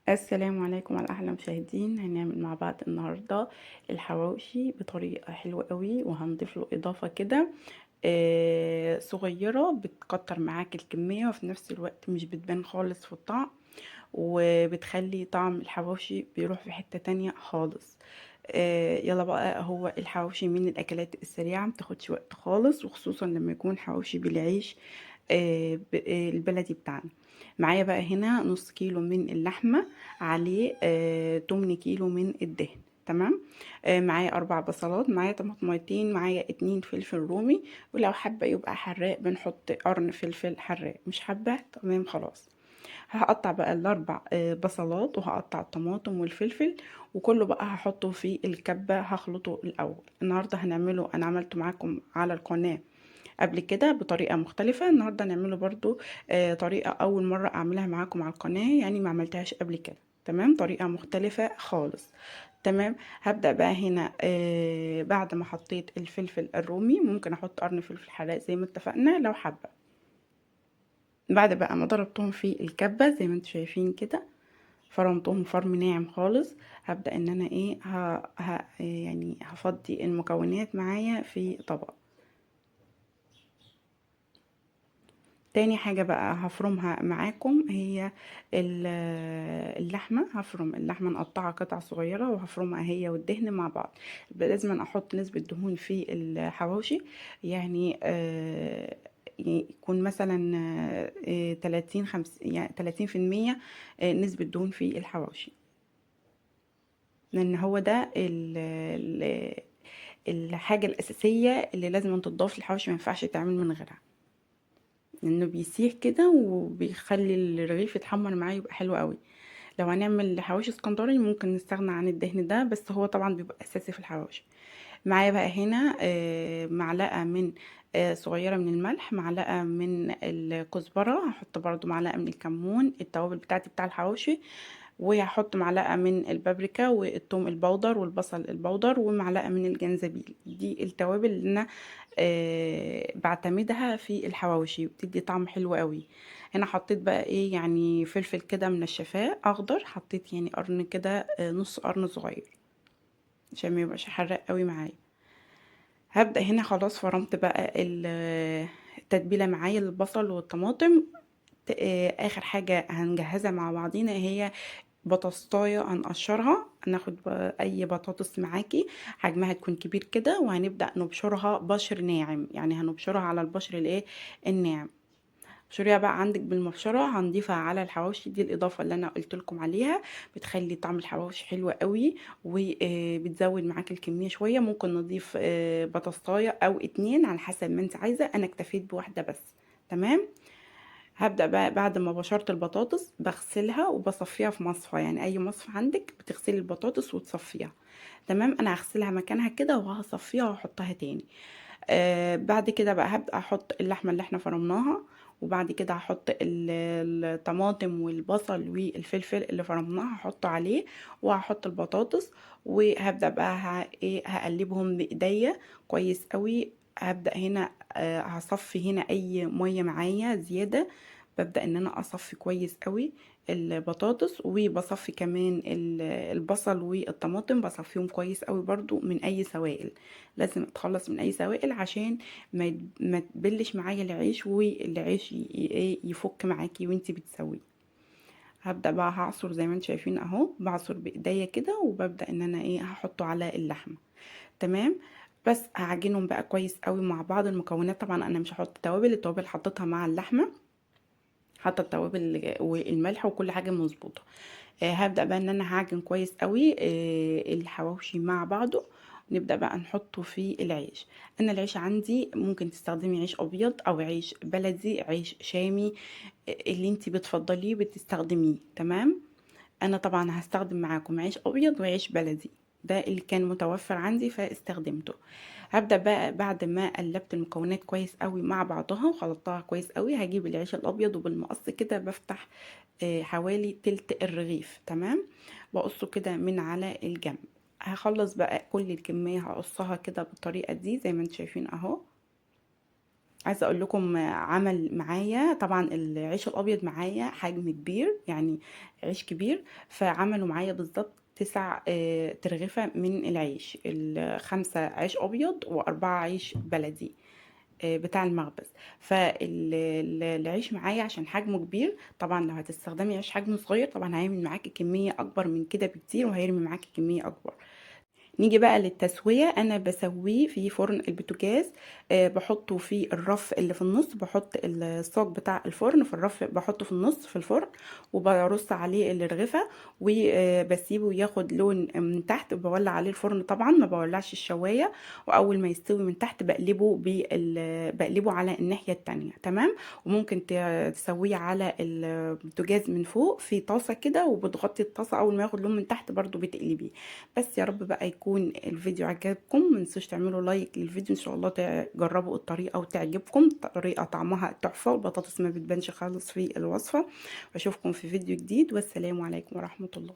السلام عليكم على احلى مشاهدين. هنعمل مع بعض النهارده الحواوشي بطريقه حلوه قوي، وهنضيف له اضافه كده صغيره بتكتر معاك الكميه، وفي نفس الوقت مش بتبان خالص في الطعم، وبتخلي طعم الحواوشي بيروح في حته تانية خالص. يلا بقى، هو الحواوشي من الاكلات السريعه متاخدش وقت خالص، وخصوصا لما يكون حواوشي بالعيش البلدي بتاعنا. معايا بقى هنا نص كيلو من اللحمه، عليه 8 كيلو من الدهن. تمام. معايا 4 بصلات، معايا طماطميتين، معايا 2 فلفل رومي، ولو حابه يبقى حراق بنحط قرن فلفل حراق، مش حابه تمام خلاص. هقطع بقى ال4 بصلات، وهقطع الطماطم والفلفل، وكله بقى هحطه في الكبة هخلطه الأول. النهاردة هنعمله، أنا عملته معاكم على القناة قبل كده بطريقة مختلفة، النهاردة نعمله برضو طريقة أول مرة أعملها معاكم على القناة، يعني ما عملتهاش قبل كده. تمام، طريقة مختلفة خالص. تمام. هبدأ بقى هنا بعد ما حطيت الفلفل الرومي، ممكن أحط قرن فلفل حراق زي ما اتفقنا لو حابة. بعد بقى ما ضربتهم في الكبة زي ما انتم شايفين كده، فرمتهم فرم ناعم خالص، هبدأ ان انا ايه يعني هفضي المكونات معايا في طبق. تاني حاجة بقى هفرمها معاكم هي اللحمة. هفرم اللحمة نقطعها قطع صغيرة، وهفرمها هي والدهن مع بعض. لازم احط نسبة دهون في الحواوشي، يعني يكون مثلا 30 في المية نسبة دهون في الحواوشي، لان هو ده الحاجة الأساسية اللي لازم تضاف للحواوشي، ما ينفعش يتعمل من غيرها، لانه بيسيح كده وبيخلي الرغيف يتحمر معاه يبقى حلو قوي. لو هنعمل حواوشي اسكندراني ممكن نستغنى عن الدهن ده، بس هو طبعا بيبقى اساسي في الحواوشي. معايا بقى هنا معلقه من صغيره من الملح، معلقه من الكزبره، هحط برضو معلقه من الكمون، التوابل بتاعتي بتاع الحواوشي، وهحط معلقه من البابريكا والثوم البودر والبصل البودر، ومعلقه من الجنزبيل. دي التوابل اللي انا بعتمدها في الحواوشي، بتدي طعم حلو قوي. هنا حطيت بقى ايه، يعني فلفل كده من الشفاه اخضر، حطيت يعني قرن كده نص قرن صغير، عشان ما يبقاش حراق قوي معايا. هبدأ هنا خلاص فرمت بقى التتبيلة معايا للبصل والطماطم. اخر حاجة هنجهزها مع بعضينا هي بطاطساية هنقشرها. هناخد اي بطاطس معاكي حجمها تكون كبير كده، وهنبدأ نبشرها بشر ناعم، يعني هنبشرها على البشر الايه الناعم. بشريها بقى عندك بالمبشرة، هنضيفها على الحواوشي. دي الإضافة اللي أنا قلت لكم عليها، بتخلي طعم الحواوشي حلو قوي، وبتزود معاك الكمية شوية. ممكن نضيف بطاطساية أو 2 على حسب ما انت عايزة، أنا اكتفيت بواحدة بس. تمام. هبدأ بقى بعد ما بشرت البطاطس بغسلها وبصفيها في مصفى، يعني أي مصفى عندك بتغسلي البطاطس وتصفيها. تمام، أنا هغسلها مكانها كده وهصفيها وأحطها تاني. بعد كده بقى هبدأ احط اللحمة اللي احنا فرمناها، وبعد كده هحط الطماطم والبصل والفلفل اللي فرمناها هحطه عليه، وهحط البطاطس، وهبدأ بقى ايه هقلبهم بايديا كويس قوي. هبدأ هنا هصفي هنا اي مية معايا زيادة، ببدأ ان انا اصفي كويس قوي البطاطس، وبصفي كمان البصل والطماطم، بصفيهم كويس قوي برضو من اي سوائل. لازم اتخلص من اي سوائل عشان ما تبلش معايا العيش، والعيش يفك معاكي وانتي بتسويه. هبدأ بقى هعصر زي ما انتم شايفين اهو، بعصر بايديا كده، وببدأ ان انا ايه هحطه على اللحمة. تمام. بس هعجنهم بقى كويس قوي مع بعض. المكونات طبعا انا مش هحط توابل، التوابل حطيتها مع اللحمة، حاطه التوابل والملح وكل حاجه مظبوطه. هبدا بقى ان انا هعجن كويس قوي الحواوشي مع بعضه. نبدا بقى نحطه في العيش. انا العيش عندي ممكن تستخدمي عيش ابيض او عيش بلدي، عيش شامي، اللي انتي بتفضليه بتستخدميه. تمام. انا طبعا هستخدم معاكم عيش ابيض وعيش بلدي، ده اللي كان متوفر عندي فاستخدمته. هبدأ بقى بعد ما قلبت المكونات كويس قوي مع بعضها وخلطتها كويس قوي، هجيب العيش الابيض وبالمقص كده بفتح حوالي تلت الرغيف. تمام. بقصه كده من على الجنب. هخلص بقى كل الكمية هقصها كده بالطريقة دي زي ما انتم شايفين اهو. عايزه اقول لكم عمل معايا طبعا العيش الابيض معايا حجم كبير يعني، عيش كبير، فعملوا معايا بالظبط 9 ترغفة من العيش، الخمسة عيش أبيض وأربعة عيش بلدي بتاع المخبز. فالعيش معايا عشان حجمه كبير، طبعا لو هتستخدمي عيش حجمه صغير طبعا هيعمل معاكي كمية أكبر من كده بكتير، وهيرمي معاكي كمية أكبر. نيجي بقى للتسوية. انا بسويه في فرن البوتاجاز، بحطه في الرف اللي في النص، بحط الصاج بتاع الفرن في الرف، بحطه في النص في الفرن، وبرص عليه الرغفة، وبسيبه ياخد لون من تحت، بولع عليه الفرن طبعا، ما بولعش الشواية. واول ما يستوي من تحت بقلبه على الناحية التانية، تمام. وممكن تسويه على البوتاجاز من فوق في طاسة كده، وبتغطي الطاسة، اول ما ياخد لون من تحت برضو بتقلبيه. بس يا رب بقى يكون الفيديو عجبكم، منسوش تعملوا لايك للفيديو، ان شاء الله تجربوا الطريقه وتعجبكم. طريقه طعمها تحفه، والبطاطس ما بتبانش خالص في الوصفه. واشوفكم في فيديو جديد، والسلام عليكم ورحمه الله.